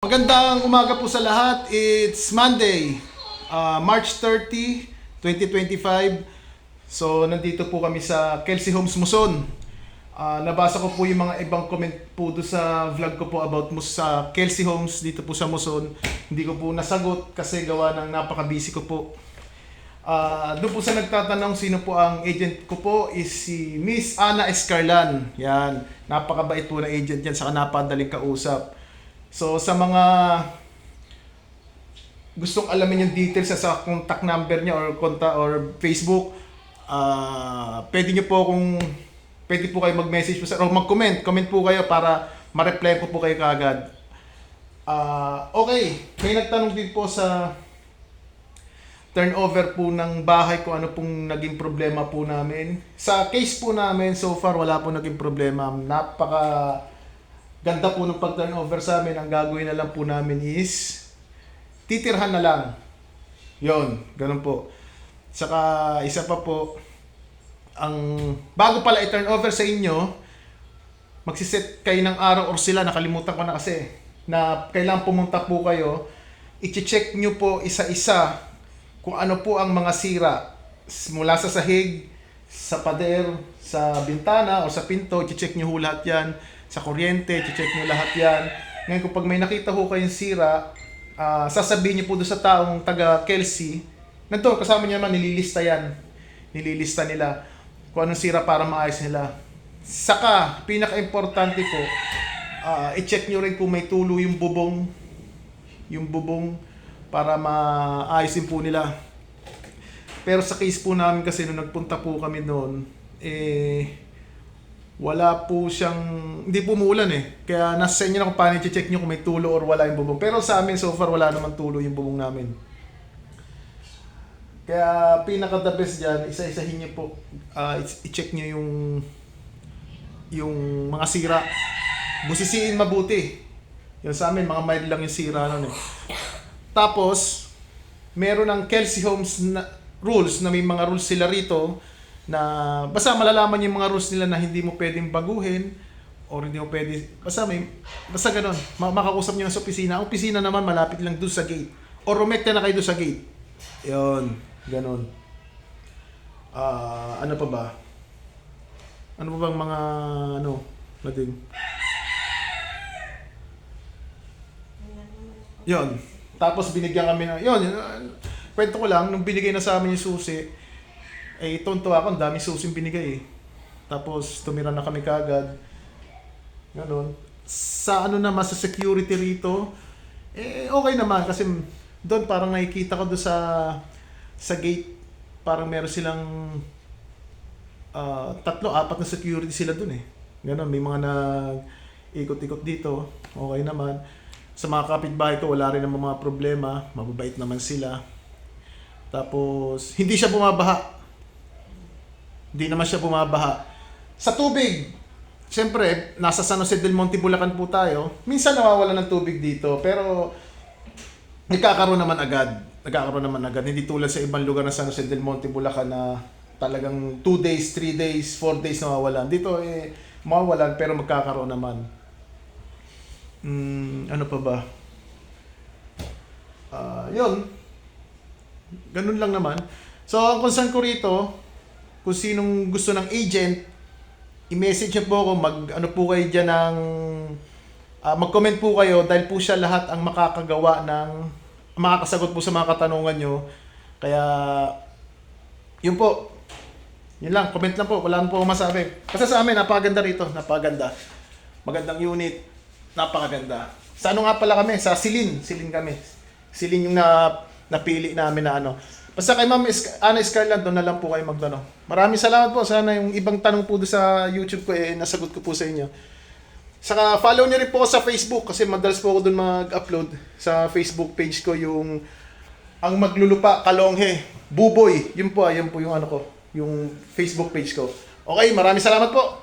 Magandang umaga po sa lahat. It's Monday, March 30, 2025. So, nandito po kami sa Kelsey Homes Muson. Nabasa ko po yung mga ibang comment po do sa vlog ko po about sa Kelsey Homes dito po sa Muson. Hindi ko po nasagot kasi gawa ng napaka-busy ko po. Doon po sa nagtatanong sino po ang agent ko po is si Miss Ana Escarlan. Yan, napakabait po na agent yan, saka napadaling kausap. So sa mga gustong alamin yung details sa contact number niya or or Facebook, pwede niyo po pwede po kayo mag-message po sa, o mag-comment, comment po kayo para ma-reply ko po kayo kaagad. Okay, may nagtanong din po sa turnover po ng bahay kung ano pong naging problema po namin. Sa case po namin, so far wala po naging problema. Ganda po ng pag-turnover sa amin. Ang gagawin na lang po namin is titirhan na lang. Yon, ganun po. Saka isa pa po, bago pala i-turnover sa inyo, magsiset kayo ng araw or sila, nakalimutan ko na kasi, na kailangan pumunta po kayo, i-check nyo po isa-isa kung ano po ang mga sira mula sa sahig, sa pader, sa bintana o sa pinto, i-check nyo ho lahat yan. Sa kuryente, i-check nyo lahat yan. Ngayon kung pag may nakita ho kayong sira, sasabihin nyo po doon sa taong taga Kelsey, nandun, kasama niya naman, nililista yan. Nililista nila kung anong sira para maayos nila. Saka, pinaka-importante po, i-check nyo rin kung may tulo yung bubong para maayos din po nila. Pero sa case po namin kasi nung nagpunta po kami doon, wala po siyang, hindi po umuulan Kaya nasa inyo na kung paano i-check nyo kung may tulo or wala yung bubong. Pero sa amin so far wala naman tulo yung bubong namin. Kaya pinaka-the best dyan, isa-isahin nyo po, i-check nyo yung mga sira. Busisiin mabuti. Yung sa amin, mga mild lang yung sira nun Tapos, meron ng Kelsey Homes na rules, na may mga rules sila rito, na basta malalaman yung mga rules nila na hindi mo pwedeng baguhin or hindi mo pwede, basta ganun, makakusap nyo sa opisina. Ang opisina naman malapit lang doon sa gate or rumekta na kayo doon sa gate. Yun, ganun. Ano pa ba? Ano pa bang mga natin? Yun. Tapos binigyan kami ng, yun, kwento ko lang, nung binigay na sa amin yung susi, tonto ako, ang daming susing binigay Tapos tumira na kami kaagad. Ganun. Sa naman, sa security rito, okay naman kasi doon parang nakikita ko doon sa gate, parang meron silang 3, 4 na security sila doon Ganun, may mga nag-ikot-ikot dito. Okay naman. Sa mga kapitbahay ko, wala rin naman mga problema. Mababait naman sila. Tapos, hindi siya bumabaha. Hindi naman siya bumabaha. Sa tubig, siyempre, nasa San Jose del Monte, Bulacan po tayo. Minsan nawawala ng tubig dito, pero nagkakaroon naman agad. Hindi tulad sa ibang lugar na San Jose del Monte, Bulacan na talagang 2 days, 3 days, 4 days nawawalan. Dito mawawalan pero magkakaroon naman. Ano pa ba? Yun. Ganun lang naman. So, ang concern ko rito, kung sinong gusto ng agent, i-message niyo po ako, po kayo dyan ng, mag-comment po kayo dahil po siya lahat ang makakasagot po sa mga katanungan nyo. Kaya, yun po. Yun lang, comment lang po, wala na po akong masabi. Kasi sa amin, napakaganda rito, napakaganda. Magandang unit, napakaganda. Sa nga pala kami, sa Silin kami. Silin yung napili namin na Basta kay Ma'am Ana Escarlan, doon na lang po kayo magtanong. Maraming salamat po. Sana yung ibang tanong po doon sa YouTube ko, nasagot ko po sa inyo. Saka follow nyo rin po ako sa Facebook kasi madalas po ako doon mag-upload sa Facebook page ko yung Ang Maglulupa, Kalonghe, Buboy. Yun po yung yung Facebook page ko. Okay, maraming salamat po.